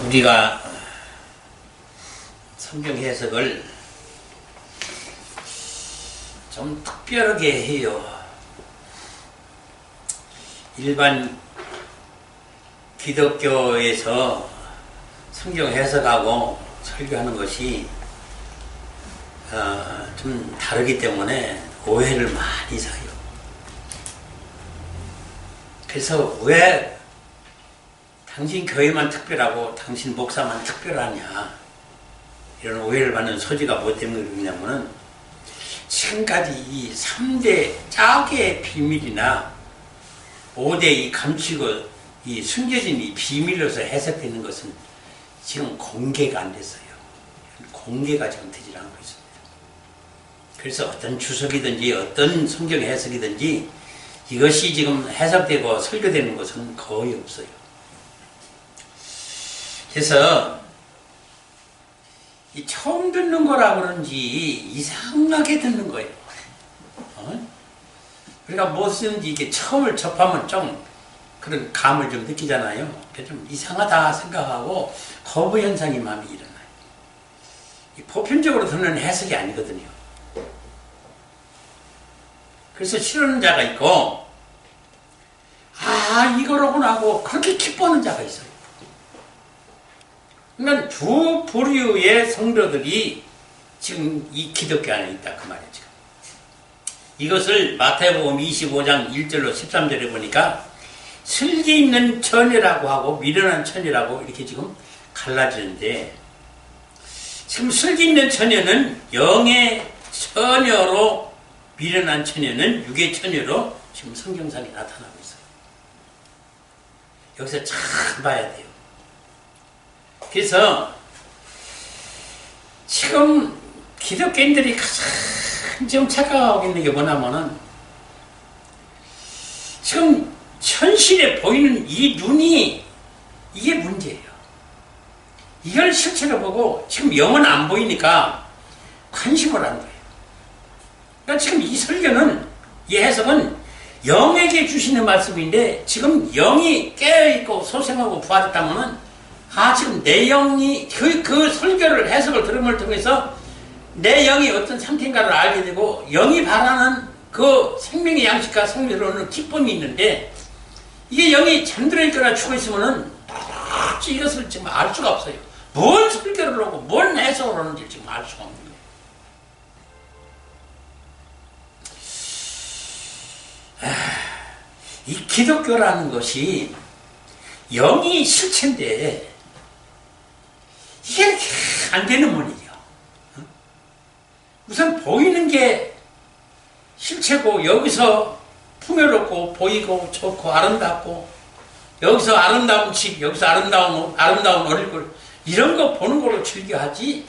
우리가 성경 해석을 좀 특별하게 해요. 일반 기독교에서 성경 해석하고 설교하는 것이 좀 다르기 때문에 오해를 많이 사요. 그래서 왜 당신 교회만 특별하고 당신 목사만 특별하냐, 이런 오해를 받는 소지가 뭐 때문에 그러냐면은 지금까지 이 3대 짝의 비밀이나 5대 이 감추고 이 숨겨진 이 비밀로서 해석되는 것은 지금 공개가 안 됐어요. 공개가 지금 되질 않고 있습니다. 그래서 어떤 주석이든지 어떤 성경 해석이든지 이것이 지금 해석되고 설교되는 것은 거의 없어요. 그래서 이 처음 듣는 거라 그런지 이상하게 듣는 거예요. 우리가 무엇이든지 이게 처음을 접하면 좀 그런 감을 좀 느끼잖아요. 좀 이상하다 생각하고 거부 현상이 마음에 일어나요. 보편적으로 듣는 해석이 아니거든요. 그래서 싫어하는 자가 있고, 이거로구나 하고 그렇게 기뻐하는 자가 있어요. 그러니까 두 부류의 성도들이 지금 이 기독교 안에 있다, 그 말이에요. 지금 이것을 마태복음 25장 1절로 13절에 보니까 슬기 있는 처녀라고 하고 미련한 처녀라고 이렇게 지금 갈라지는데, 지금 슬기 있는 처녀는 영의 처녀로, 미련한 처녀는 육의 처녀로 지금 성경상에 나타나고 있어요. 여기서 잘 봐야 돼요. 그래서 지금 기독교인들이 가장 지금 착각하고 있는 게 뭐냐면은, 지금 현실에 보이는 이 눈이 이게 문제예요. 이걸 실체로 보고 지금 영은 안 보이니까 관심을 안 둬요. 그러니까 지금 이 설교는, 이 해석은 영에게 주시는 말씀인데, 지금 영이 깨어있고 소생하고 부활했다면은 지금 내 영이 그 설교를 해석을 들음을 통해서 내 영이 어떤 상태인가를 알게 되고, 영이 바라는 그 생명의 양식과 성미로는 기쁨이 있는데, 이게 영이 잠들어 있거나 죽어 있으면은 도대체 이것을 지금 알 수가 없어요. 뭔 설교를 하고 뭔 해석을 하는지 지금 알 수가 없는 거예요. 이 기독교라는 것이 영이 실체인데 이게 안 되는 문이죠. 우선 보이는 게 실체고, 여기서 풍요롭고 보이고 좋고 아름답고, 여기서 아름다운 집, 여기서 아름다운 얼굴, 이런 거 보는 걸로 즐겨하지,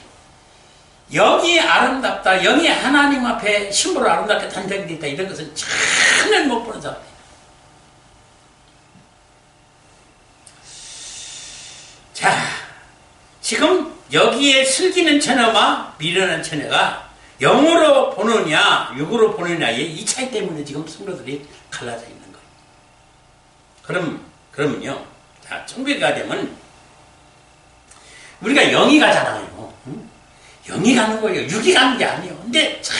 영이 아름답다, 영이 하나님 앞에 신부로 아름답게 단장되어 있다, 이런 것은 전혀 못 보는 사람이에요. 자, 지금 여기에 슬기는 처녀와 미련한 처녀가 영으로 보느냐 육으로 보느냐의 이 차이 때문에 지금 성도들이 갈라져 있는 거예요. 그러면요, 자, 천국에 가되면 우리가 영이 가잖아요. 영이 가는 거예요. 육이 가는 게 아니에요. 근데 참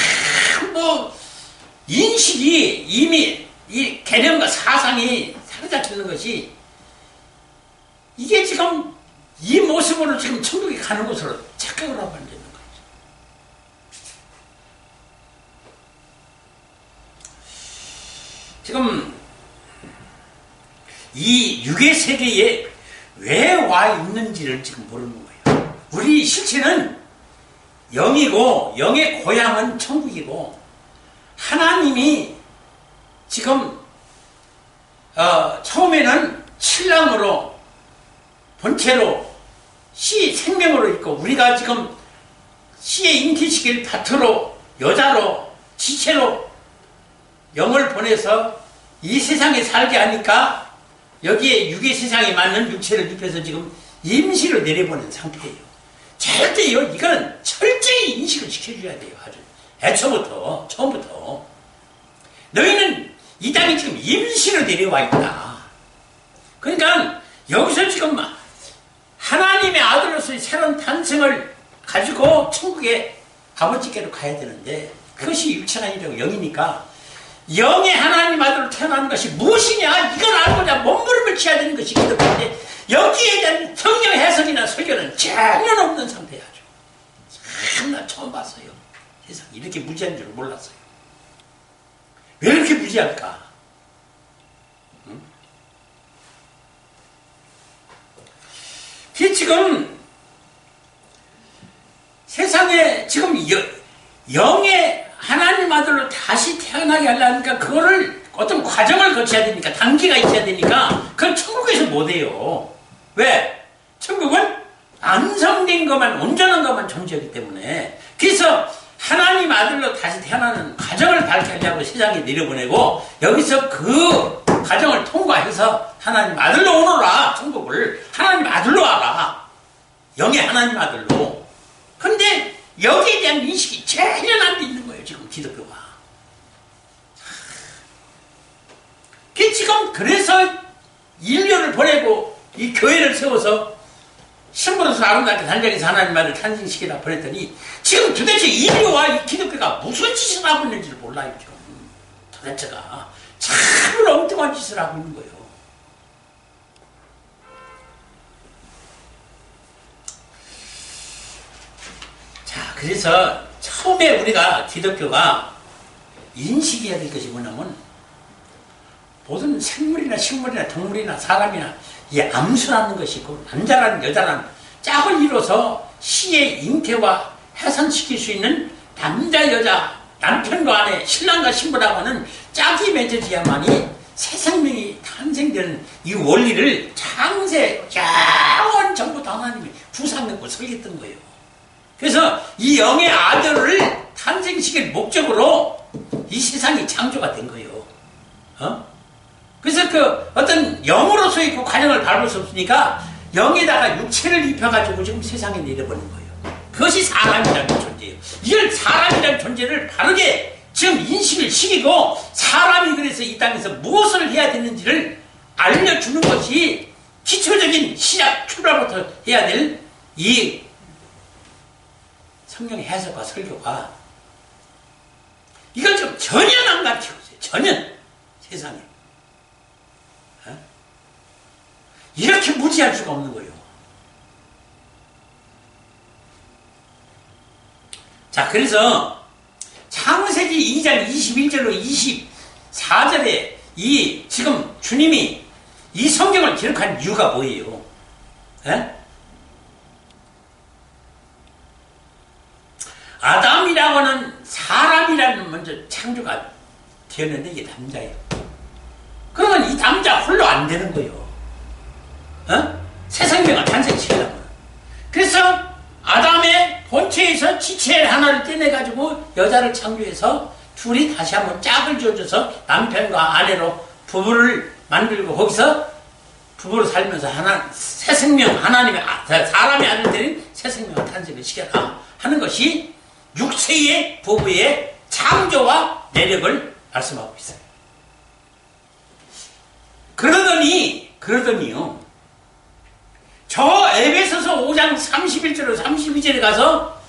인식이 이미 이 개념과 사상이 사로잡히는 것이, 이게 지금 이 모습으로 지금 천국에 가는 것으로 착각을 하고 앉아 있는 거죠. 지금 이 육의 세계에 왜 와 있는지를 지금 모르는 거예요. 우리 실체는 영이고, 영의 고향은 천국이고, 하나님이 지금 처음에는 신랑으로 본체로 씨 생명으로 있고, 우리가 지금 씨의 잉태시킬 파트로, 여자로, 지체로 영을 보내서 이 세상에 살게 하니까 여기에 육의 세상에 맞는 육체를 입혀서 지금 임시로 내려보낸 상태예요. 절대요, 이건 철저히 인식을 시켜줘야 돼요. 아주 처음부터 너희는 이 땅에 지금 임시로 내려와 있다. 그러니까 여기서 지금 하나님 인간으로서의 새로운 탄생을 가지고 천국의 아버지께로 가야 되는데 그것이 육체가 아니라 영이니까 영의 하나님 아들로 태어나는 것이 무엇이냐 이걸 알고자 몸부림을 쳐야 되는 것이 기독교인데 여기에 대한 성경 해석이나 설교는 전혀 없는 상태야. 참나 처음 봤어요. 세상 이렇게 무지한 줄 몰랐어요. 왜 이렇게 무지할까? 응? 지금 세상에 지금 영의 하나님 아들로 다시 태어나게 하려니까 그거를 어떤 과정을 거쳐야 되니까 단계가 있어야 되니까 그걸 천국에서 못해요. 왜? 천국은 완성된 것만 온전한 것만 존재하기 때문에 그래서 하나님 아들로 다시 태어나는 과정을 밝히려고 세상에 내려보내고 여기서 그 과정을 통과해서 하나님 아들로 오너라. 천국을 하나님 아들로 와라. 영의 하나님 아들로. 근데 여기에 대한 인식이 전혀 안 돼 있는 거예요. 지금 기독교가. 지금 그래서 인류를 보내고 이 교회를 세워서 신부로서 아름답게 단장에서 하나님 말을 탄생시키라 보냈더니 지금 도대체 인류와 이 기독교가 무슨 짓을 하고 있는지를 몰라요. 지금 도대체가 참으로 엉뚱한 짓을 하고 있는 거예요. 자, 그래서 처음에 우리가 기독교가 인식해야 될 것이 뭐냐면 모든 생물이나 식물이나 동물이나 사람이나 이 암수라는 것이 있고 남자라는 여자라는 짝을 이뤄서 시의 잉태와 해산시킬 수 있는 남자 여자 남편과 아내 신랑과 신부라고 하는 짝이 맺어져야만이 새 생명이 탄생되는 이 원리를 창세 자원 전부 다 하나님이 구상했고 설계했던 거예요. 그래서 이 영의 아들을 탄생시킬 목적으로 이 세상이 창조가 된 거예요. 그래서 그 어떤 영으로서의 그 과정을 밟을 수 없으니까 영에다가 육체를 입혀가지고 지금 세상에 내려보낸 거예요. 그것이 사람이라는 존재예요. 이걸 사람이라는 존재를 바르게 지금 인식을 시키고 사람이 그래서 이 땅에서 무엇을 해야 되는지를 알려주는 것이 기초적인 시작 출발부터 해야 될 이 성경의 해석과 설교가 이걸 좀 전혀 안 가르치고 있어요. 전혀 세상에. 이렇게 무지할 수가 없는 거예요. 자, 그래서 창세기 2장 21절로 24절에 이 지금 주님이 이 성경을 기록한 이유가 뭐예요? 아담이라고 하는 사람이라는 먼저 창조가 되었는데 이게 남자예요. 그러면 이 남자 홀로 안 되는 거예요. 새 생명을 탄생시키려면. 그래서 아담의 본체에서 지체 하나를 떼내가지고 여자를 창조해서 둘이 다시 한번 짝을 지어줘서 남편과 아내로 부부를 만들고 거기서 부부로 살면서 새 생명, 하나님의 사람의 아들 되는 새 생명을 탄생을 시켜라 하는 것이 육체의 부부의 창조와 내력을 말씀하고 있어요. 그러더니요. 저 에베소서 5장 31절로 32절에 가서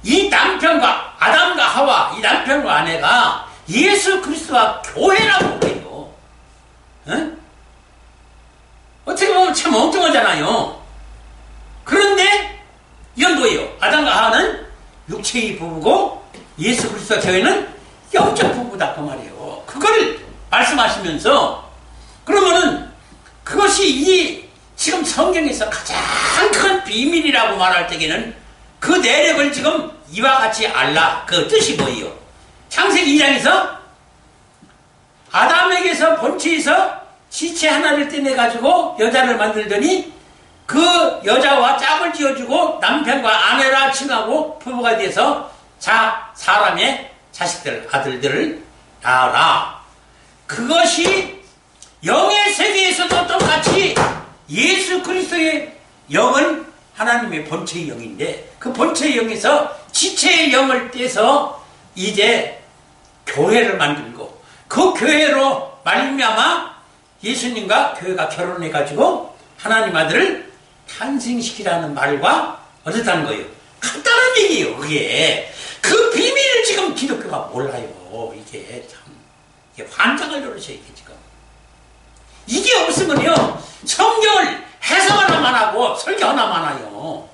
이 남편과 아담과 하와 이 남편과 아내가 예수 그리스도와 교회라고 그래요. 어떻게 보면 참 엉뚱하잖아요. 그런데 이건 뭐예요? 아담과 하와는 육체의 부부고 예수 그리스도와 교회는 영적 부부다 그 말이에요. 그걸 말씀하시면서 그러면은 그것이 이 지금 성경에서 가장 큰 비밀이라고 말할 때에는 그 내력을 지금 이와 같이 알라. 그 뜻이 뭐예요? 창세기 2장에서 아담에게서 본체에서 지체 하나를 떼내가지고 여자를 만들더니 그 여자와 짝을 지어주고 남편과 아내라 칭하고 부부가 돼서 사람의 자식들, 아들들을 낳아라. 그것이 영의 세계에서도 똑같이 예수 그리스도의 영은 하나님의 본체의 영인데 그 본체의 영에서 지체의 영을 떼서 이제 교회를 만들고 그 교회로 말미암아 예수님과 교회가 결혼해가지고 하나님 아들을 탄생시키라는 말과 어떻다는 거예요? 간단한 얘기예요, 그게. 그 비밀을 지금 기독교가 몰라요. 이게 참, 이게 환장을 노릇이에요, 이게 지금. 이게 없으면요, 성경을 해석 하나만 하고 설교 하나만 하요.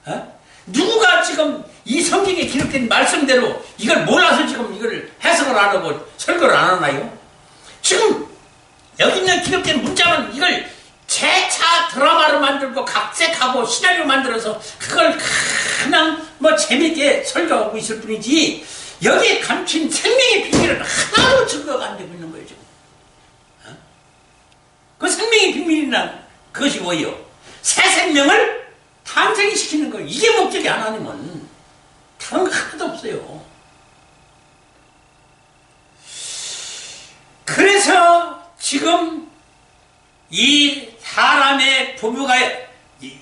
어? 누구가 지금 이 성경에 기록된 말씀대로 이걸 몰라서 지금 이걸 해석을 안 하고 설교를 안 하나요? 지금 여기 있는 기록된 문자는 이걸 재차 드라마로 만들고 각색하고 시나리오 만들어서 그걸 그냥 뭐 재밌게 설교하고 있을 뿐이지 여기에 감춘 생명의 비밀은 하나도 증거가 안 되고 있는 거예요, 지금. 어? 그 생명의 비밀이란 그것이 뭐예요? 새 생명을 탄생시키는 거예요. 이게 목적이 하나님은. 다른 거 하나도 없어요. 그래서 지금 이 사람의 부부가,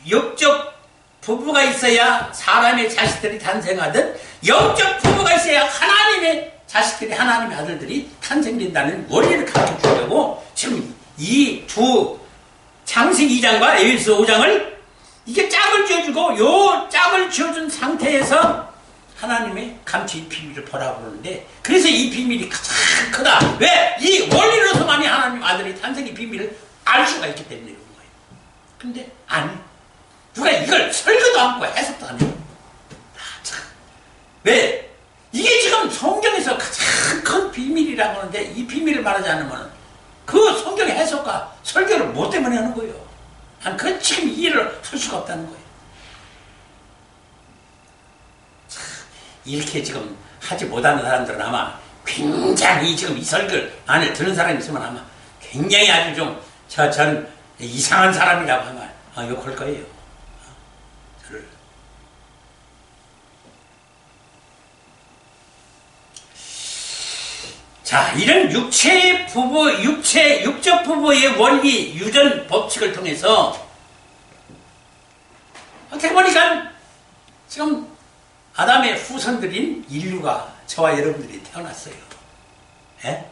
육적 부부가 있어야 사람의 자식들이 탄생하듯 영적 부부가 있어야 하나님의 자식들이, 하나님의 아들들이 탄생된다는 원리를 가르쳐 주려고 지금 이 두 창세기 2장과 에베소 5장을 이게 짝을 지어주고 요 짝을 지어준 상태에서 하나님의 감추인 비밀을 보라고 그러는데, 그래서 이 비밀이 가장 크다. 왜? 이 원리로서만이 하나님 아들의 탄생의 비밀을 알 수가 있기 때문에 그런 거예요. 근데 아니, 누가 이걸 설교도 않고 해석도 안 해요. 왜? 이게 지금 성경에서 가장 큰 비밀이라고 하는데 이 비밀을 말하지 않으면 그 성경의 해석과 설교를 뭐 때문에 하는 거예요? 난 그건 지금 이해를 할 수가 없다는 거예요. 이렇게 지금 하지 못하는 사람들은 아마 굉장히 지금 이 설교를 안에 듣는 사람이 있으면 아마 굉장히 아주 좀 전 이상한 사람이라고 하면 욕할 거예요. 저를. 자, 이런 육적 부부의 원리, 유전 법칙을 통해서 어떻게 보니까 지금 아담의 후손들인 인류가 저와 여러분들이 태어났어요. 예?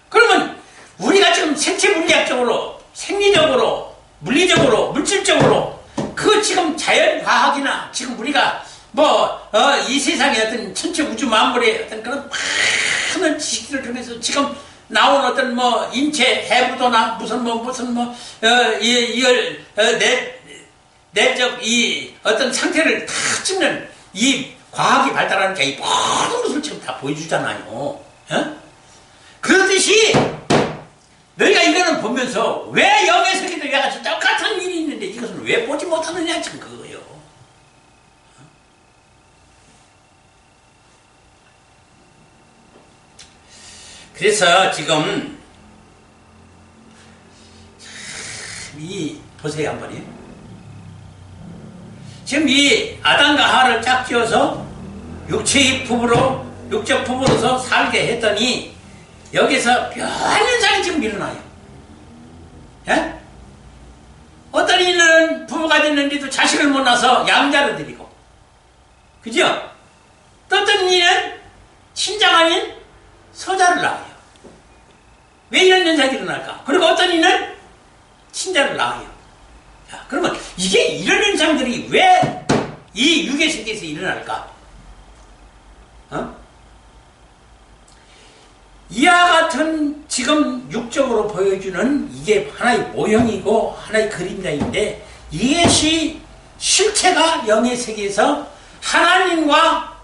그러면 우리가 지금 생체 물리학적으로, 생리적으로, 물리적으로, 물질적으로 그 지금 자연과학이나 지금 우리가 이 세상의 어떤 천체 우주 만물의 어떤 그런 많은 지식들을 통해서 지금 나온 어떤 인체 해부도나 내적 이 어떤 상태를 다 찍는 이 과학이 발달하는 게 이 모든 것을 지금 다 보여주잖아요. 어? 그렇듯이 너희가 이거는 보면서 왜 영의 세계도 이와같이 똑같은 일이 있는데 이것은 왜 보지 못하느냐 지금 그거예요. 그래서 지금 보세요 한번요. 지금 이 아담과 하와를 짝지어서 육체의 부부로, 육적 부부로서 살게 했더니 여기서 묘한 현상이 지금 일어나요. 예? 어떤 이는 부부가 됐는데도 자식을 못 낳아서 양자를 드리고, 그죠? 또 어떤 이는 친장 아닌 서자를 낳아요. 왜 이런 현상이 일어날까? 그리고 어떤 이는 친자를 낳아요. 자, 그러면 이게 이런 현상들이 왜 이 육의 세계에서 일어날까? 이와 같은 지금 육적으로 보여주는 이게 하나의 모형이고 하나의 그림자인데 이것이 실체가 영의 세계에서 하나님과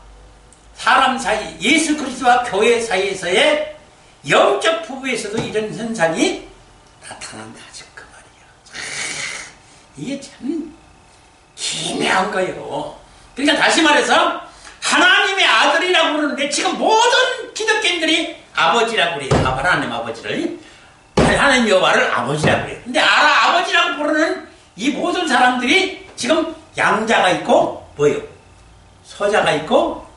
사람 사이, 예수 그리스도와 교회 사이에서의 영적 부부에서도 이런 현상이 나타난다. 지금 그 말이야. 이게 참 기묘한 거예요. 그러니까 다시 말해서 하나님의 아들이라고 그러는데 지금 모든 기독교인들이 아버지라고 그래요. 하나님 아버지를. 하나님 여호와를 아버지라고 그래요. 근데 아버지라고 부르는 이 모든 사람들이 지금 양자가 있고 뭐예요? 서자가 있고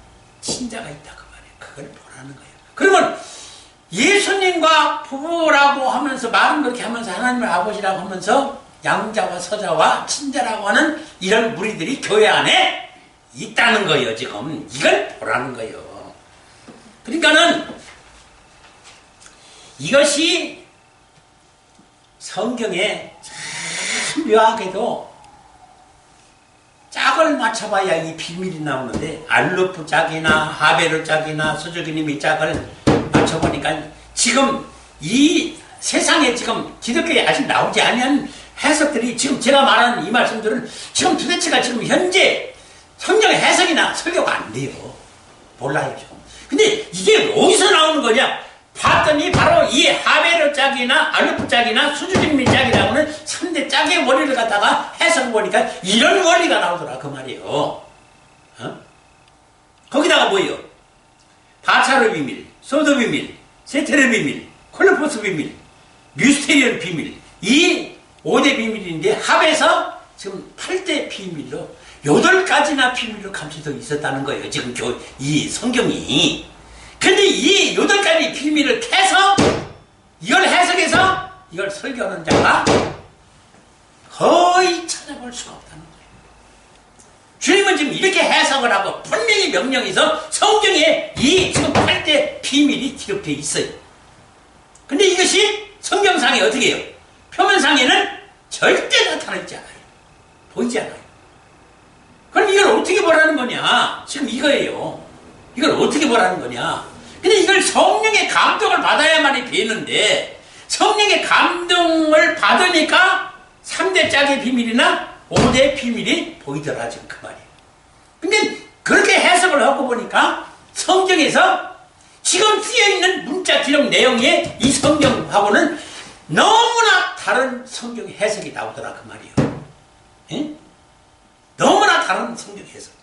친자가 있다. 그 말이에요. 그걸 보라는 거예요. 그러면 예수님과 부부라고 하면서 말은 그렇게 하면서 하나님의 아버지라고 하면서 양자와 서자와 친자라고 하는 이런 무리들이 교회 안에 있다는 거예요. 지금 이걸 보라는 거예요. 그러니까는 이것이 성경에 참 묘하게도 짝을 맞춰봐야 이 비밀이 나오는데 알루프 짝이나 하베르 짝이나 수저기님의 짝을 맞춰보니까 지금 이 세상에 지금 기독교에 아직 나오지 않은 해석들이 지금 제가 말하는 이 말씀들은 지금 도대체가 지금 현재 성경 해석이나 설교가 안 돼요. 몰라요. 근데 이게 어디서 나오는 거냐? 봤더니 바로 이 하베르 짝이나 알루프 짝이나 수주진미 짝이라고는 3대 짝의 원리를 갖다가 해석을 보니까 이런 원리가 나오더라 그 말이에요. 어? 거기다가 뭐예요? 바차르 비밀, 소드 비밀, 세테르 비밀, 콜로포스 비밀, 뮤스테리언 비밀, 이 5대 비밀인데 합해서 지금 8대 비밀로 8가지나 비밀로 감춰져 있었다는 거예요. 지금 이 성경이. 근데 이 8가지 비밀을 캐서 이걸 해석해서 이걸 설교하는 자가 거의 찾아볼 수가 없다는 거예요. 주님은 지금 이렇게 해석을 하고 분명히 명령해서 성경에 이 지금 8대 비밀이 기록되어 있어요. 근데 이것이 성경상에 어떻게 해요? 표면상에는 절대 나타나지 않아요. 보이지 않아요. 그럼 이걸 어떻게 보라는 거냐? 지금 이거예요. 이걸 어떻게 보라는 거냐? 근데 이걸 성령의 감동을 받아야만이 되는데 성령의 감동을 받으니까 3대 짝의 비밀이나 5대 비밀이 보이더라 지금 그 말이에요. 근데 그렇게 해석을 하고 보니까 성경에서 지금 쓰여있는 문자 기록 내용이 이 성경하고는 너무나 다른 성경 해석이 나오더라 그 말이에요. 에? 너무나 다른 성경 해석.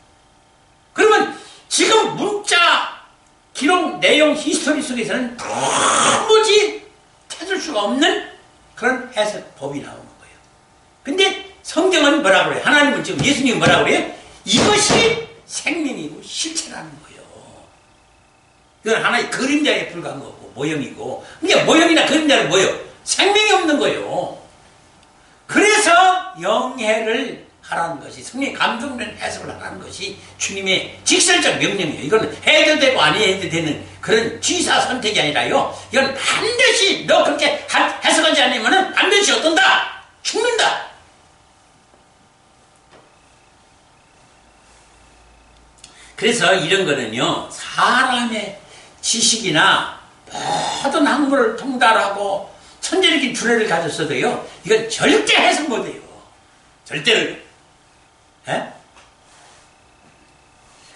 그러면 지금 문자 기록 내용 히스토리 속에서는 도무지 찾을 수가 없는 그런 해석법이 나오는 거예요. 근데 성경은 뭐라고 그래요? 하나님은 지금 예수님은 뭐라고 그래요? 이것이 생명이고 실체라는 거예요. 이건 하나의 그림자에 불과한 거고 모형이고. 그러니까 모형이나 그림자는 뭐예요? 생명이 없는 거예요. 그래서 영해를 하라는 것이 성령의 감동된 해석을 하라는 것이 주님의 직설적 명령이에요. 이거는 해도 되고 안 해도 되는 그런 취사 선택이 아니라요. 이건 반드시 너 그렇게 해석하지 않으면 반드시 어떤다? 죽는다. 그래서 이런 거는요. 사람의 지식이나 모든 학문을 통달하고 천재적인 두뇌를 가졌어도요. 이건 절대 해석 못해요. 절대로. 에?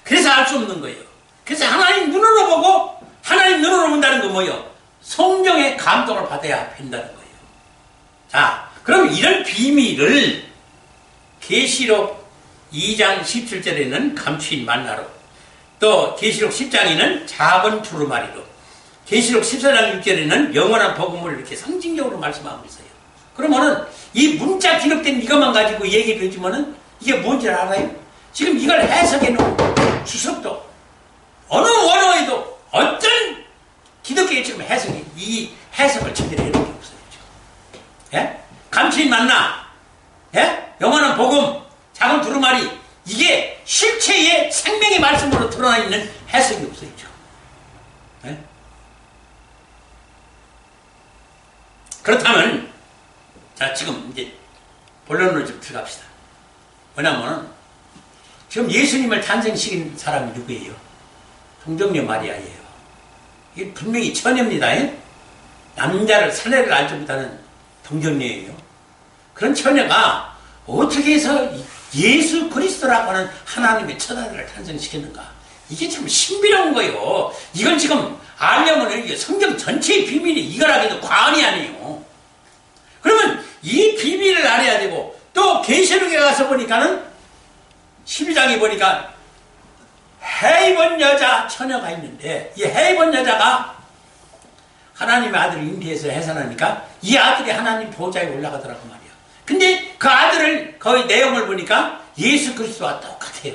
그래서 알 수 없는 거예요. 그래서 하나님 눈으로 보고 하나님 눈으로 본다는 건 뭐예요? 성경의 감동을 받아야 된다는 거예요. 자, 그럼 이런 비밀을 계시록 2장 17절에는 감추인 만나로, 또 계시록 10장에는 작은 두루마리로, 계시록 14장 6절에는 영원한 복음을 이렇게 상징적으로 말씀하고 있어요. 그러면은 이 문자 기록된 이것만 가지고 얘기를 해주면은 이게 뭔지 알아요? 지금 이걸 해석해 놓은 주석도 어느 원어에도 어떤 기독교의 지금 해석이 이 해석을 제대로 해놓은 게 없어요. 지금. 예? 감추인 만나, 예? 영원한 복음, 작은 두루마리, 이게 실체의 생명의 말씀으로 드러나 있는 해석이 없어요. 지금. 예? 그렇다면 자, 지금 이제 본론으로 좀 들어갑시다. 뭐냐면 지금 예수님을 탄생시킨 사람이 누구예요? 동정녀 마리아예요. 이게 분명히 처녀입니다. 예? 남자를 사내를 알지 못하는 동정녀예요. 그런 처녀가 어떻게 해서 예수 그리스도라고 하는 하나님의 첫 아들을 탄생시켰는가? 이게 참 신비로운 거예요. 이건 지금 알려면 이게 성경 전체의 비밀이 이거라기도 과언이 아니에요. 그러면 이 비밀을 알아야 되고, 또 계시록에 가서 보니까는 12장에 보니까 해입은 여자 처녀가 있는데, 이 해입은 여자가 하나님의 아들을 잉태해서 해산하니까 이 아들이 하나님 보좌에 올라가더라고 말이야. 근데 그 아들을 거의 내용을 보니까 예수 그리스도와 똑같아요.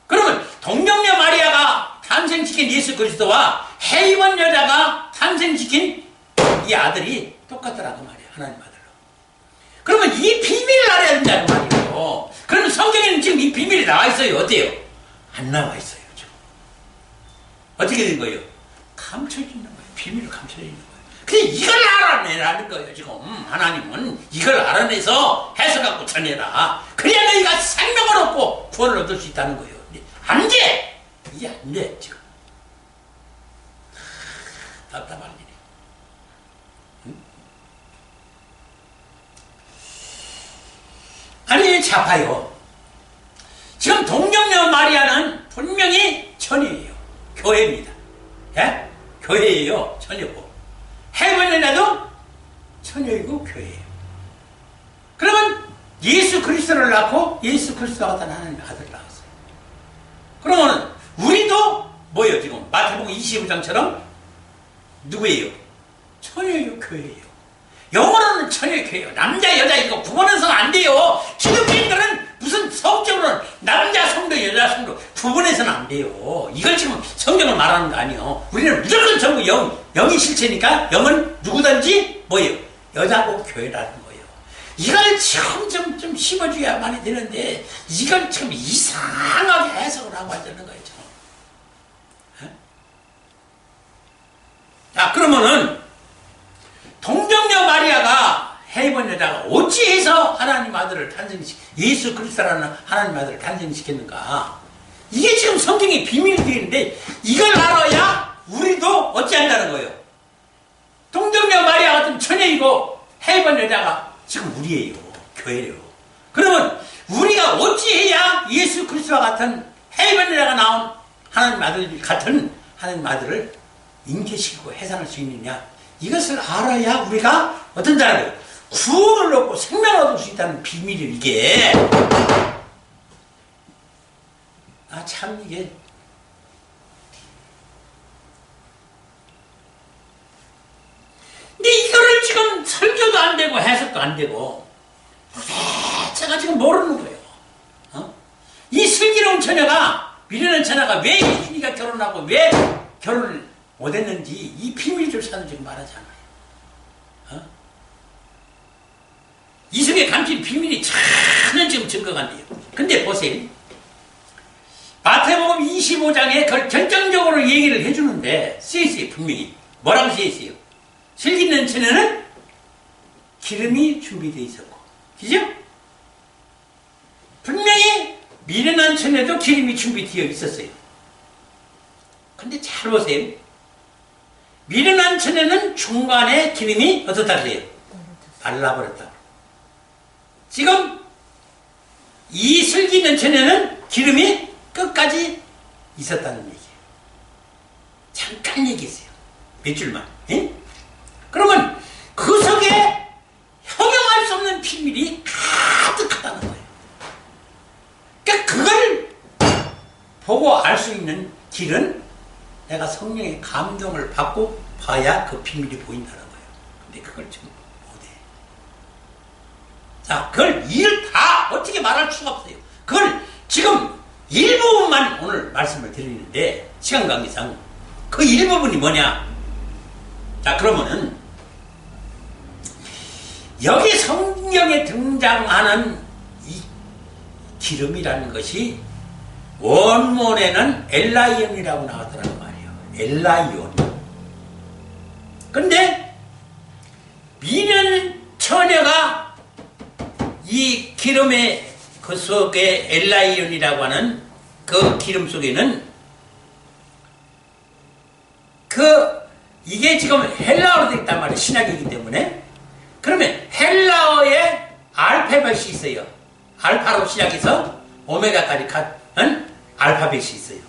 그러면 동정녀 마리아가 탄생시킨 예수 그리스도와 해입은 여자가 탄생시킨 이 아들이 똑같더라고 말이야. 하나님 아들로. 그러면 이 비밀을 알아야 된다는 말이에요. 그러면 성경에는 지금 이 비밀이 나와 있어요. 어때요? 안 나와 있어요. 지금. 어떻게 된 거예요? 감춰져 있는 거예요. 비밀을 감춰져 있는 거예요. 근데 이걸 알아내라는 거예요, 지금. 하나님은 이걸 알아내서 해석하고 전해라. 그래야 너희가 생명을 얻고 구원을 얻을 수 있다는 거예요. 안 돼! 이게 안 돼, 지금. 답답한 일이. 응? 아니, 자, 봐요. 지금 동정녀 마리아는 분명히 처녀예요. 교회입니다. 예? 교회예요. 처녀고. 해변에라도 처녀이고 교회예요. 그러면 예수 그리스도를 낳고 예수 그리스도가 같은 하나님의 아들을 낳았어요. 그러면 우리도 뭐예요? 지금 마태복음 25장처럼 누구예요? 처녀예요. 교회예요. 영어로는 처녀 교회예요. 남자 여자 이거 구분해서는 안 돼요. 기독교인들은 무슨 성적으로는 남자 성도 여자 성도 구분해서는 안 돼요. 이걸 지금 성경을 말하는 거 아니에요. 우리는 무조건 전부 영이 실체니까 영은 누구든지 뭐예요? 여자고 교회라는 거예요. 이걸 좀 심어줘야만이 되는데 이걸 지금 이상하게 해석을 하고 앉는 거예요. 지금. 자, 그러면은 동정녀 마리아가 해본 여자가 어찌해서 하나님 아들을 예수 그리스도라는 하나님 아들을 탄생시켰는가? 이게 지금 성경의 비밀이 되는데 이걸 알아야 우리도 어찌한다는 거예요. 동정녀 마리아 같은 처녀이고 해본 여자가 지금 우리예요. 교회예요. 그러면 우리가 어찌해야 예수 그리스도와 같은 해본 여자가 나온 하나님 아들 같은 하나님 아들을 잉태시키고 해산할 수 있느냐? 이것을 알아야 우리가 어떤 자를 구원을 얻고 생명을 얻을 수 있다는 비밀이 이게. 참 이게 근데 이거를 지금 설교도 안 되고 해석도 안 되고 제가 지금 모르는 거예요. 이 슬기로운 처녀가 미련한 처녀가 왜 예수님과 결혼하고 왜 결혼을 못했는지 이 비밀조차는 지금 말하지 않아요. 이 속에 감춘 비밀이 전혀 지금 증거가 안 돼요. 근데 보세요. 마태복음 25장에 그걸 결정적으로 얘기를 해주는데 쓰여있어요. 분명히. 뭐라고 쓰여있어요? 슬기 있는 처녀는 기름이 준비되어 있었고. 그죠? 분명히 미련한 처녀도 기름이 준비되어 있었어요. 근데 잘 보세요. 미련한 처녀는 중간에 기름이 어떻다 그래요? 발라버렸다. 지금 이 슬기 있는 처녀는 기름이 끝까지 있었다는 얘기예요. 잠깐 얘기했어요. 몇 줄만. 예? 그러면 그 속에 형용할 수 없는 비밀이 가득하다는 거예요. 그러니까 그걸 보고 알 수 있는 길은 내가 성령의 감동을 받고 봐야 그 비밀이 보인다는 거예요. 근데 그걸 지금 못해. 자, 그걸 이를 다 어떻게 말할 수가 없어요. 그걸 지금 일부분만 오늘 말씀을 드리는데 시간 관계상 그 일부분이 뭐냐? 자, 그러면은 여기 성경에 등장하는 이 기름이라는 것이 원문에는 엘라이온이라고 나왔더라는 말이에요. 엘라이온. 근데 미련 처녀가 이 기름의 그 속에 엘라이온이라고 하는 그 기름 속에는 이게 지금 헬라어로 되어 있단 말이에요. 신약이기 때문에. 그러면 헬라어에 알파벳이 있어요. 알파로 시작해서 오메가까지 간 알파벳이 있어요.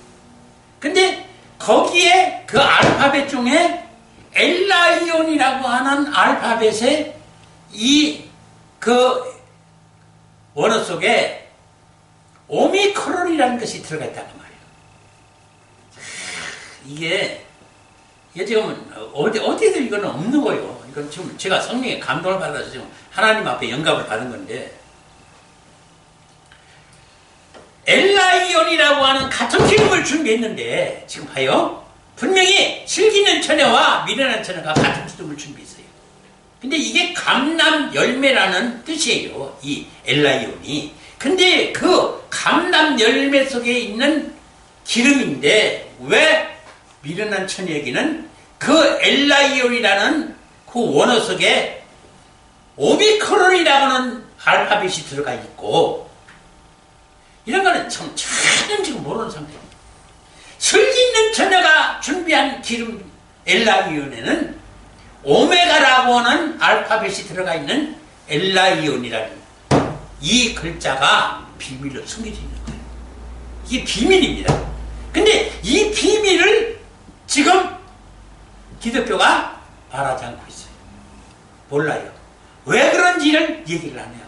근데 거기에 그 알파벳 중에 엘라이온이라고 하는 알파벳에 그 원어 속에 오미크론이라는 것이 들어가 있다는 말이에요. 이게 지금 어디에도 이거는 없는 거예요. 이건 지금 제가 성령의 감동을 받아서 지금 하나님 앞에 영감을 받은 건데, 엘라이온이라고 하는 같은 기름을 준비했는데, 지금 봐요. 분명히 슬기는 처녀와 미련한 처녀가 같은 기름을 준비했어요. 근데 이게 감람 열매라는 뜻이에요. 이 엘라이온이. 근데 그 감람 열매 속에 있는 기름인데 왜 미련한 처녀에게는 그 엘라이온이라는 그 원어 속에 오미크론이라고는 알파벳이 들어가 있고, 이런 거는 전혀 지금 모르는 상태입니다. 슬기 있는 처녀가 준비한 기름 엘라이온에는 오메가라고 하는 알파벳이 들어가 있는 엘라이온이라는 이 글자가 비밀로 숨겨져 있는 거예요. 이게 비밀입니다. 근데 이 비밀을 지금 기독교가 말하지 않고 있어요. 몰라요. 왜 그런지를 얘기를 안 해요.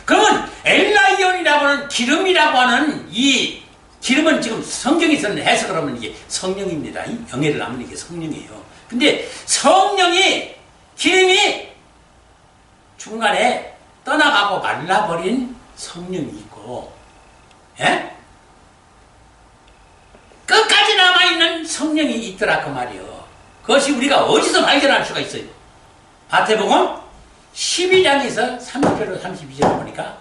그러면 엘라이온이라고 하는 기름이라고 하는 이 기름은 지금 성경에서는 해석을 하면 이게 성령입니다. 영예를 남는 게 성령이에요. 근데 성령이 기름이 중간에 떠나가고 말라버린 성령이 있고, 예? 끝까지 남아있는 성령이 있더라 그 말이요. 그것이 우리가 어디서 발견할 수가 있어요? 마태복음 12장에서 30절로 32절 보니까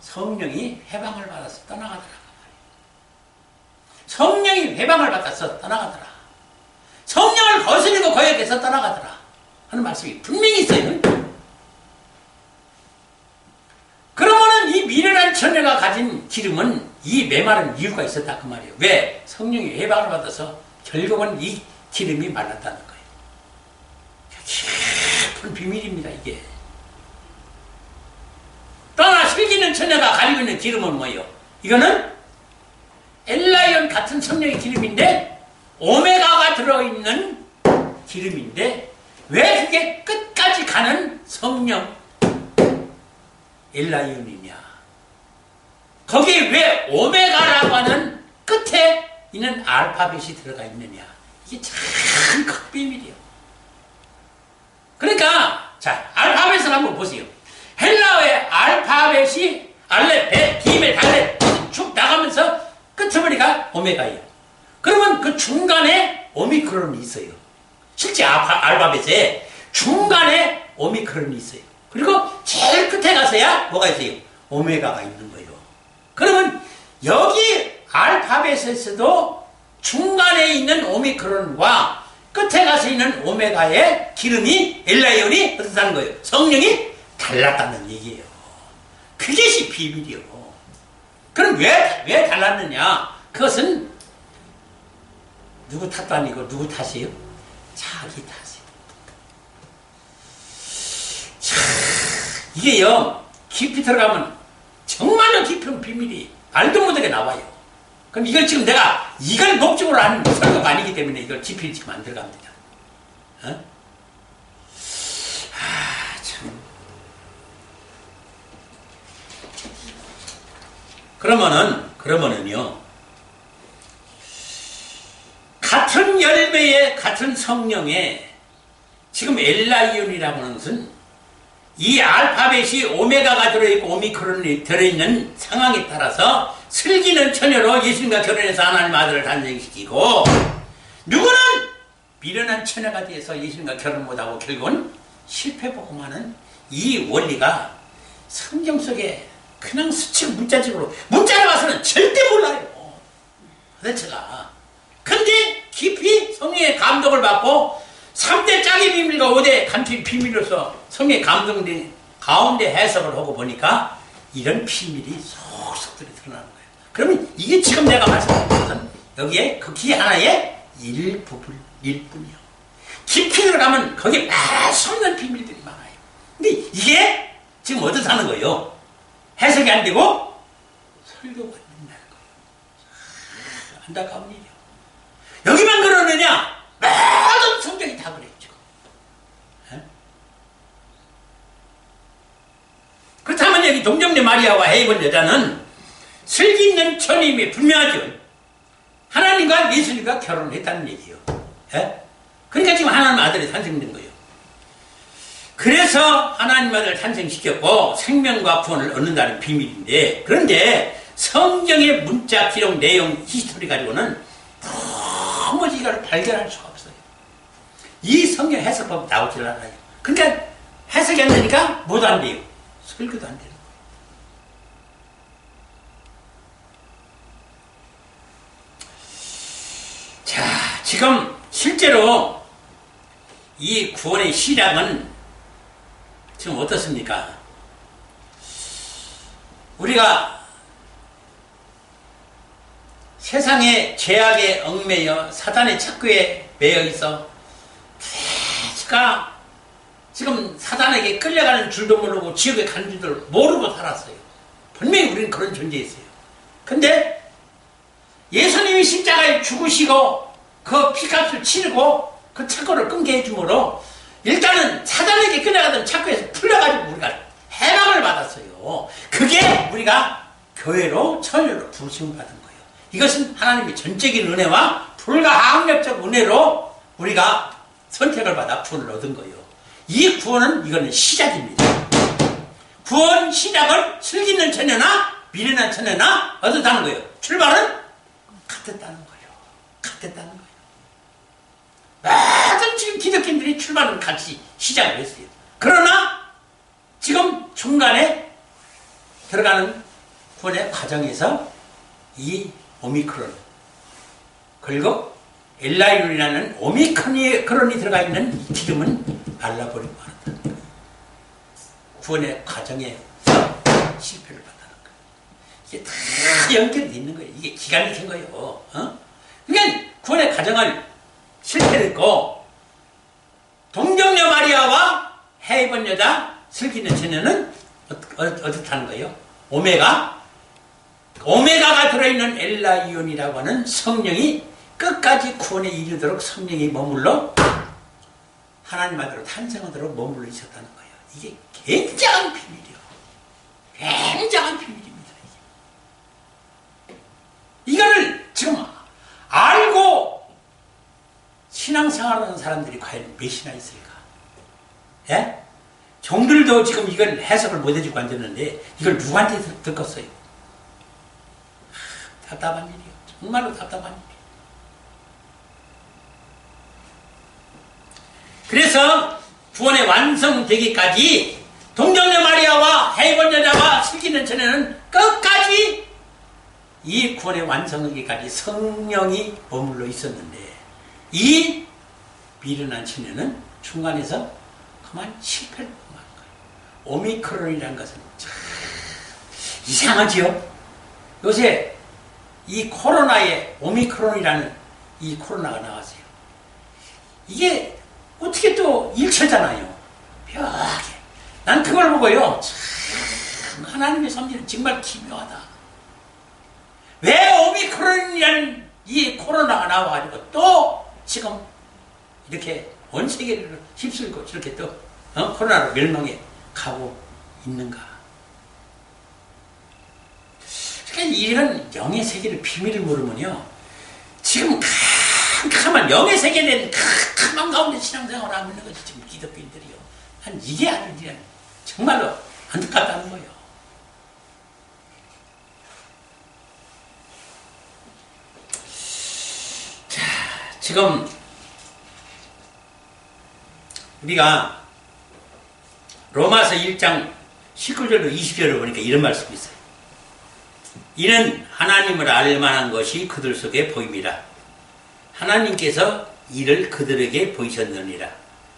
성령이 해방을 받아서 떠나가더라 그 말이에요. 성령이 해방을 받아서 떠나가더라. 성령을 거스리고 거역해서 떠나가더라 하는 말씀이 분명히 있어요. 그러면은 이 미련한 처녀가 가진 기름은 이 메마른 이유가 있었다 그 말이에요. 왜? 성령이 해방을 받아서 결국은 이 기름이 말랐다는 거예요. 깊은 비밀입니다 이게. 떠나 슬기는 처녀가 가지고 있는 기름은 뭐예요? 이거는 엘라이온 같은 성령의 기름인데 오메가가 들어있는 기름인데 왜 그게 끝까지 가는 성령 엘라이온이냐? 거기에 왜 오메가라고 하는 끝에 있는 알파벳이 들어가 있느냐? 이게 참 큰 비밀이에요. 그러니까 자 알파벳을 한번 보세요. 헬라어의 알파벳이 알레, 베, 기메, 달레 쭉 나가면서 끝에 보니까 오메가예요. 그러면 그 중간에 오미크론이 있어요. 실제 알파벳에 중간에 오미크론이 있어요. 그리고 제일 끝에 가서야 뭐가 있어요? 오메가가 있는 거예요. 그러면 여기 알파벳에서도 중간에 있는 오미크론과 끝에 가서 있는 오메가의 기름이 엘라이온이 어떻다는 거예요? 성령이 달랐다는 얘기예요. 그것이 비밀이요. 그럼 왜 달랐느냐? 그것은 누구 탓도 아니고 누구 탓이에요? 자기 탓이에요. 이게요 깊이 들어가면 정말로 깊은 비밀이 말도 못하게 나와요. 그럼 이걸 지금 내가 이걸 목적으로 하는 설교가 아니기 때문에 이걸 깊이 지금 안 들어갑니다. 어? 참. 그러면은요 같은 열매에 같은 성령에 지금 엘라이온이라고 하는 것은 이 알파벳이 오메가가 들어있고 오미크론이 들어있는 상황에 따라서 슬기는 처녀로 예수님과 결혼해서 하나님 아들을 탄생시키고 누구는 미련한 처녀가 돼서 예수님과 결혼 못하고 결국은 실패복음하는 이 원리가 성경 속에 그냥 수칙 문자적으로 문자로 와서는 절대 몰라요. 도대체가. 근데 깊이 성령의 감동을 받고 3대 짝의 비밀과 5대 감추의 비밀로서 성령의 감동된 가운데 해석을 하고 보니까 이런 비밀이 속속들이 드러나는 거예요. 그러면 이게 지금 내가 말씀드린 것은 여기에 극히 하나의 일부분일 뿐이요. 깊이 들어가면 거기에 수없는 비밀들이 많아요. 근데 이게 지금 어디서 하는 거예요? 해석이 안 되고 설교가 안 된다는 거예요. 안타까운 일이요. 여기만 그러느냐? 모든 성경이 다 그래요, 지금. 그렇다면 여기 동정녀 마리아와 헤이본 여자는 슬기 있는 처녀임이 분명하죠. 하나님과 예수님과 결혼했다는 얘기예요. 그러니까 지금 하나님 아들이 탄생된 거예요. 그래서 하나님 아들을 탄생시켰고 생명과 구원을 얻는다는 비밀인데, 그런데 성경의 문자 기록 내용 히스토리 가지고는 도무지 이걸 발견할 수가 없어요. 이 성경 해석법 나오질 않아요. 그러니까 해석이 안 되니까 뭐도 안 돼요. 설교도 안 되는 거예요. 지금 실제로 이 구원의 시작은 지금 어떻습니까? 우리가 세상의 죄악에 얽매여 사단의 착취에 매여 있어 제가 지금 사단에게 끌려가는 줄도 모르고 지옥에 가는 줄도 모르고 살았어요. 분명히 우리는 그런 존재였어요. 근데 예수님이 십자가에 죽으시고 그 피값을 치르고 그 착고를 끊게 해주므로 일단은 사단에게 끌려가던 착고에서 풀려가지고 우리가 해방을 받았어요. 그게 우리가 교회로 천녀로 부르심을 받은 거예요. 이것은 하나님의 전적인 은혜와 불가항력적 은혜로 우리가 선택을 받아 구원을 얻은 거예요. 이 구원은 이거는 시작입니다. 구원 시작을 슬기는 처녀나 미련한 처녀나 어떻다는 거예요? 출발은 같았다는 거예요. 같았다는 거예요. 모든 지금 기독교인들이 출발은 같이 시작을 했어요. 그러나 지금 중간에 들어가는 구원의 과정에서 이 오미크론 그리고 엘라이론이라는 오미크론이 들어가 있는 이 기름은 발라버리고 말았다는 거예요. 구원의 과정에서 실패를 받다는 거예요. 이게 다 연결이 있는 거예요. 이게 기가 막힌 거예요. 그러니까 구원의 과정을 실패했고 동정녀 마리아와 해입은 여자 슬기는 처녀는 어떻다는 거예요? 오메가가 들어있는 엘라이온이라고 하는 성령이 끝까지 구원에 이르도록 성령이 머물러 하나님 아들로 탄생하도록 머물러 있었다는 거예요. 이게 굉장한 비밀이에요. 굉장한 비밀입니다. 이거를 지금 알고 신앙생활하는 사람들이 과연 몇이나 있을까? 예? 종들도 지금 이걸 해석을 못 해주고 앉았는데 이걸 누구한테 듣겠어요? 답답한 일이에요. 정말로 답답한 일이에요. 그래서 구원의 완성되기까지 동정녀 마리아와 해본 여자와 슬기는 처녀는 끝까지 이 구원의 완성하기까지 성령이 머물러 있었는데 이 미련한 처녀는 중간에서 그만 실패를 한 거예요. 오미크론이라는 것은 참 이상하지요? 요새 이 코로나에 오미크론이라는 이 코로나가 나왔어요. 이게 어떻게 또 일처잖아요. 묘하게. 난 그걸 보고요. 참 하나님의 섭리는 정말 기묘하다. 왜 오미크론이라는 이 코로나가 나와가지고 또 지금 이렇게 온 세계를 휩쓸고 저렇게 또 코로나로 멸망해 가고 있는가. 그러니까 이런 영의 세계를 비밀을 모르면요. 지금 캄캄한 영의 세계에 대한 캄캄한 가운데 신앙생활을 하고 있는 것이 지금 기독교인들이요. 한 이게 아니라 정말로 안타깝다는 거예요. 자, 지금 우리가 로마서 1장 19절로 20절을 보니까 이런 말씀이 있어요. 이는 하나님을 알 만한 것이 그들 속에 보입니다. 하나님께서 이를 그들에게 보이셨느니라.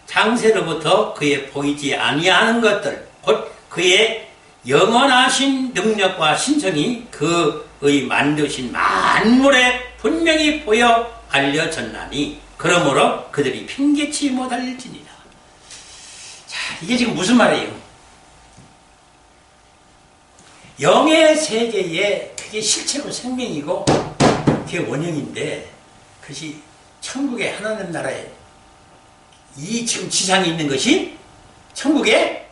창세로부터 그의 보이지 아니하는 것들 곧 그의 영원하신 능력과 신성이 그의 만드신 만물에 분명히 보여 알려졌나니 그러므로 그들이 핑계치 못할지니라. 자, 이게 지금 무슨 말이에요? 영의 세계에 그게 실체로 생명이고 그게 원형인데 그것이 천국의 하나님 나라에 이 지금 지상에 있는 것이 천국에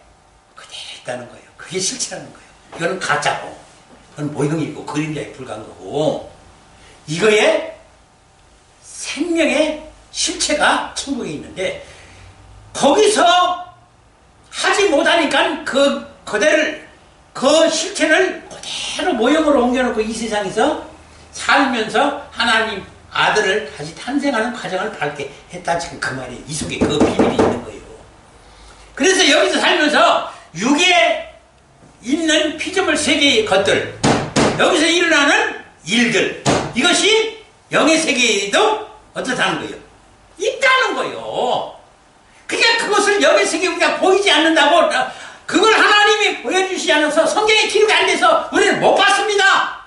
그대로 있다는 거예요. 그게 실체라는 거예요. 이거는 가짜고 그건 모형이고 그림자에 불과한 거고 이거의 생명의 실체가 천국에 있는데 거기서 하지 못하니까 그 실체를 그대로 모형으로 옮겨놓고 이 세상에서 살면서 하나님 아들을 다시 탄생하는 과정을 밟게 했다. 지금 그 말이에요. 이 속에 그 비밀이 있는 거예요. 그래서 여기서 살면서 육에 있는 피조물 세계의 것들, 여기서 일어나는 일들, 이것이 영의 세계에도 어떻다는 거예요? 있다는 거예요. 그러니까 그것을 여기서기 우리가 보이지 않는다고 그걸 하나님이 보여주시지 않아서 성경에 기록이 안 돼서 우리는 못 봤습니다.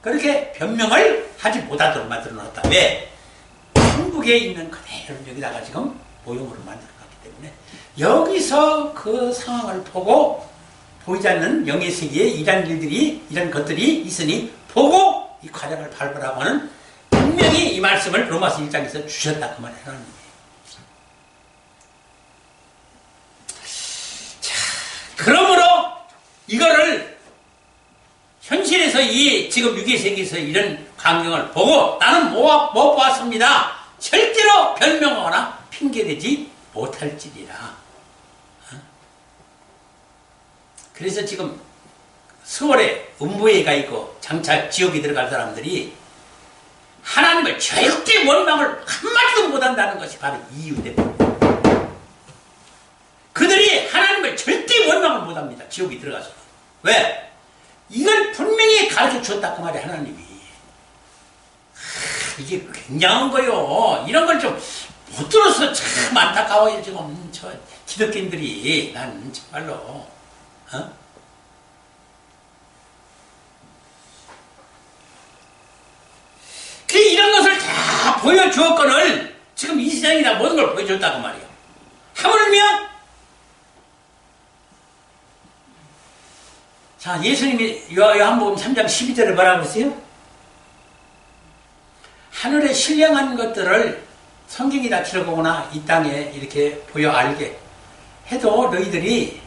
그렇게 변명을 하지 못하도록 만들어 놨다. 왜? 천국에 있는 그대로 여기다가 지금 모형으로 만들어 놨기 때문에 여기서 그 상황을 보고 보이지 않는 영의 세계에 이런 것들이 있으니 보고 이 과정을 밟으라고 하는 분명히 이 말씀을 로마서 1장에서 주셨다 그 말을 하는 거예요. 자, 그러므로 이거를 현실에서 이 지금 유괴 세계에서 이런 광경을 보고 나는 못 보았습니다. 절대로 변명하거나 핑계대지 못할지리라. 그래서 지금 서울에 음부에 가 있고 장차 지옥에 들어갈 사람들이 하나님을 절대 원망을 한마디도 못한다는 것이 바로 이유 때문에 그들이 하나님을 절대 원망을 못합니다. 지옥에 들어가서. 왜? 이걸 분명히 가르쳐 주었다 그 말이에요. 하나님이. 이게 굉장한 거요. 이런 걸 좀 못 들어서 참 안타까워요. 지금 저 기독교인들이. 난 정말로. 이런 것을 다 보여주었거늘 지금 이 세상이나 모든 걸 보여줬다고 말이에요. 하물며 자, 예수님이 요한복음 3장 12절에 뭐라고 했어요? 하늘에 신령한 것들을 성경에다 기록하거나 이 땅에 이렇게 보여 알게 해도 너희들이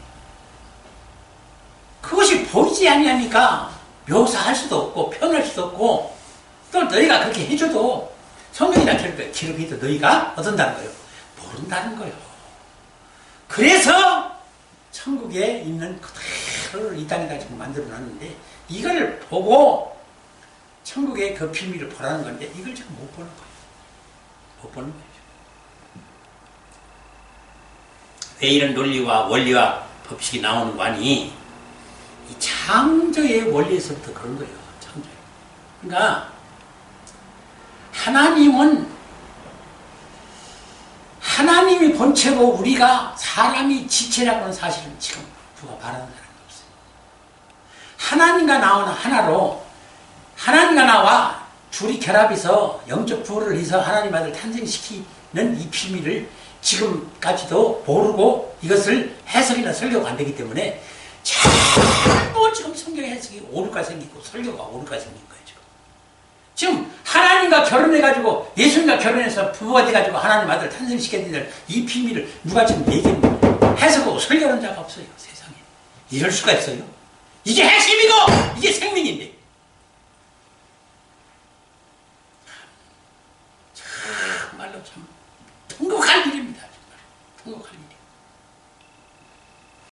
그것이 보이지 아니하니까 묘사할 수도 없고 표현할 수도 없고 또 너희가 그렇게 해줘도 성경에다 기록해도 너희가 어떤다는 거예요? 모른다는 거예요. 그래서 천국에 있는 그대로를 이 땅에다 지금 만들어 놨는데 이걸 보고 천국의 그 비밀을 보라는 건데 이걸 지금 못 보는 거예요. 못 보는 거죠. 왜 이런 논리와 원리와 법칙이 나오는 거 아니? 이 창조의 원리에서부터 그런 거예요. 창조. 그러니까 하나님이 본체고 우리가 사람이 지체라고 하는 사실은 지금 누가 바라는 사람이 없어요. 하나님과 나오는 하나로 하나님과 나와 둘이 결합해서 영적 부호를 해서 하나님 아들 탄생시키는 이 비밀을 지금까지도 모르고 이것을 해석이나 설교가 안 되기 때문에 자꾸 지금 성경 해석이 오류가 생기고 설교가 오류가 생긴 거예요. 지금 하나님과 결혼해가지고 예수님과 결혼해서 부부가 돼가지고 하나님 아들 탄생시켰는데 이 비밀을 누가 지금 얘기했는데 해석하고 설교하는 자가 없어요. 세상에. 이럴 수가 있어요. 이게 핵심이고 이게 생명인데. 정말로 참 통곡할 일입니다. 정말 통곡할 일이에요.